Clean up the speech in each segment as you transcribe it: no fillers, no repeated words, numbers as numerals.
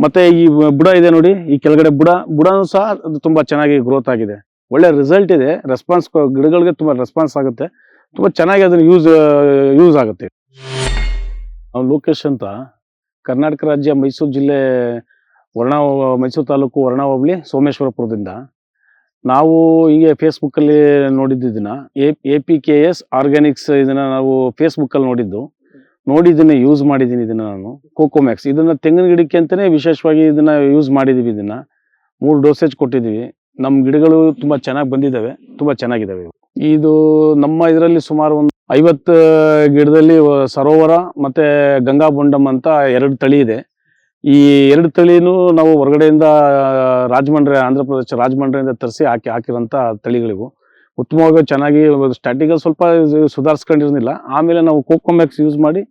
ಮತ್ತೆ ಈ ಬುಡ ಇದೆ ನೋಡಿ, ಈ ಕೆಳಗಡೆ ಬುಡನೂ ಸಹ ಅದು ತುಂಬಾ ಚೆನ್ನಾಗಿ ಗ್ರೋತ್ ಆಗಿದೆ. ಒಳ್ಳೆ ರಿಸಲ್ಟ್ ಇದೆ. ರೆಸ್ಪಾನ್ಸ್ ಗಿಡಗಳಿಗೆ ತುಂಬಾ ರೆಸ್ಪಾನ್ಸ್ ಆಗುತ್ತೆ. ತುಂಬಾ ಚೆನ್ನಾಗಿ ಅದನ್ನ ಯೂಸ್ ಆಗುತ್ತೆ. ನಾವು ಲೋಕೇಶ್ ಅಂತ, ಕರ್ನಾಟಕ ರಾಜ್ಯ ಮೈಸೂರು ಜಿಲ್ಲೆ ಮೈಸೂರು ತಾಲೂಕು ವರ್ಣ ಹೋಬಳಿ ಸೋಮೇಶ್ವರಪುರದಿಂದ. ನಾವು ಹೀಗೆ ಫೇಸ್ಬುಕ್ಕಲ್ಲಿ ನೋಡಿದ್ದು ಇದನ್ನ, APKS ಆರ್ಗ್ಯಾನಿಕ್ಸ್ ಇದನ್ನ ನಾವು ಫೇಸ್ಬುಕ್ಕಲ್ಲಿ ನೋಡಿ ಇದನ್ನ ಯೂಸ್ ಮಾಡಿದ್ದೀನಿ. ಇದನ್ನ ನಾನು ಕೋಕೋಮ್ಯಾಕ್ಸ್ ಇದನ್ನ ತೆಂಗಿನ ಗಿಡಕ್ಕೆ ಅಂತಾನೆ ವಿಶೇಷವಾಗಿ ಇದನ್ನ ಯೂಸ್ ಮಾಡಿದೀವಿ. ಇದನ್ನ 3 ಡೋಸೇಜ್ ಕೊಟ್ಟಿದ್ದೀವಿ. ನಮ್ಮ ಗಿಡಗಳು ತುಂಬಾ ಚೆನ್ನಾಗಿ ಬಂದಿದ್ದಾವೆ, ತುಂಬಾ ಚೆನ್ನಾಗಿದ್ದಾವೆ. ಇದು ನಮ್ಮ ಇದರಲ್ಲಿ ಸುಮಾರು ಒಂದು 50 ಗಿಡದಲ್ಲಿ ಸರೋವರ ಮತ್ತೆ ಗಂಗಾ ಬೊಂಡಮ್ ಅಂತ 2 ತಳಿ ಇದೆ. ಈ 2 ತಳಿನೂ ನಾವು ಹೊರಗಡೆಯಿಂದ ಆಂಧ್ರ ಪ್ರದೇಶ ರಾಜಮಂಡ್ರಿಯಿಂದ ತರಿಸಿ ಹಾಕಿರೋಂಥ ತಳಿಗಳಿವು. ಉತ್ತಮವಾಗಿ ಚೆನ್ನಾಗಿ ಸ್ಟಾರ್ಟಿಂಗಲ್ಲಿ ಸ್ವಲ್ಪ ಸುಧಾರಿಸ್ಕೊಂಡಿರಲಿಲ್ಲ. ಆಮೇಲೆ ನಾವು ಕೋಕೋಮ್ಯಾಕ್ಸ್ ಯೂಸ್ ಮಾಡಿ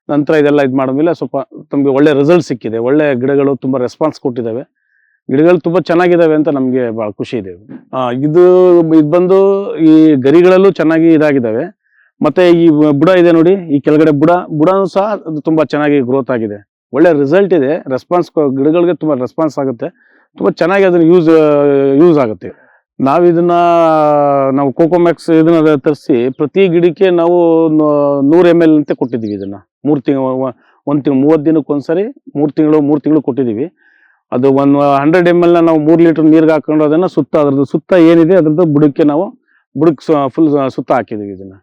ನಂತರ ಇದೆಲ್ಲ ಮಾಡಿದ್ಮೇಲೆ ಸ್ವಲ್ಪ ನಮಗೆ ಒಳ್ಳೆ ರಿಸಲ್ಟ್ ಸಿಕ್ಕಿದೆ. ಒಳ್ಳೆ ಗಿಡಗಳು ತುಂಬ ರೆಸ್ಪಾನ್ಸ್ ಕೊಟ್ಟಿದ್ದಾವೆ. ಗಿಡಗಳು ತುಂಬ ಚೆನ್ನಾಗಿದ್ದಾವೆ ಅಂತ ನಮಗೆ ಭಾಳ ಖುಷಿ ಇದೆ. ಇದು ಬಂದು ಈ ಗರಿಗಳಲ್ಲೂ ಚೆನ್ನಾಗಿ ಇದಾಗಿದ್ದಾವೆ. ಮತ್ತೆ ಈ ಬುಡ ಇದೆ ನೋಡಿ, ಈ ಕೆಳಗಡೆ ಬುಡನೂ ಸಹ ಅದು ತುಂಬ ಚೆನ್ನಾಗಿ ಗ್ರೋತ್ ಆಗಿದೆ. ಒಳ್ಳೆ ರಿಸಲ್ಟ್ ಇದೆ. ರೆಸ್ಪಾನ್ಸ್ ಗಿಡಗಳಿಗೆ ತುಂಬ ರೆಸ್ಪಾನ್ಸ್ ಆಗುತ್ತೆ. ತುಂಬ ಚೆನ್ನಾಗಿ ಅದನ್ನ ಯೂಸ್ ಆಗುತ್ತೆ. ನಾವು ಕೋಕೋಮ್ಯಾಕ್ಸ್ ಇದನ್ನ ತರಿಸಿ ಪ್ರತಿ ಗಿಡಕ್ಕೆ ನಾವು 100 ml ಅಂತ ಕೊಟ್ಟಿದ್ದೀವಿ. ಇದನ್ನ 3 ತಿಂಗಳು 30 ದಿನಕ್ಕೊಂದ್ಸರಿ 3 ತಿಂಗಳು ಕೊಟ್ಟಿದ್ದೀವಿ. ಅದು 100 ml ನಾವು 3 ಲೀಟರ್ ನೀರಿಗೆ ಹಾಕೊಂಡು ಅದನ್ನ ಅದ್ರದ್ದು ಸುತ್ತ ಏನಿದೆ ಅದ್ರದ್ದು ಬುಡಕ್ಕೆ ಫುಲ್ ಸುತ್ತ ಹಾಕಿದ್ದೀವಿ ಇದನ್ನ.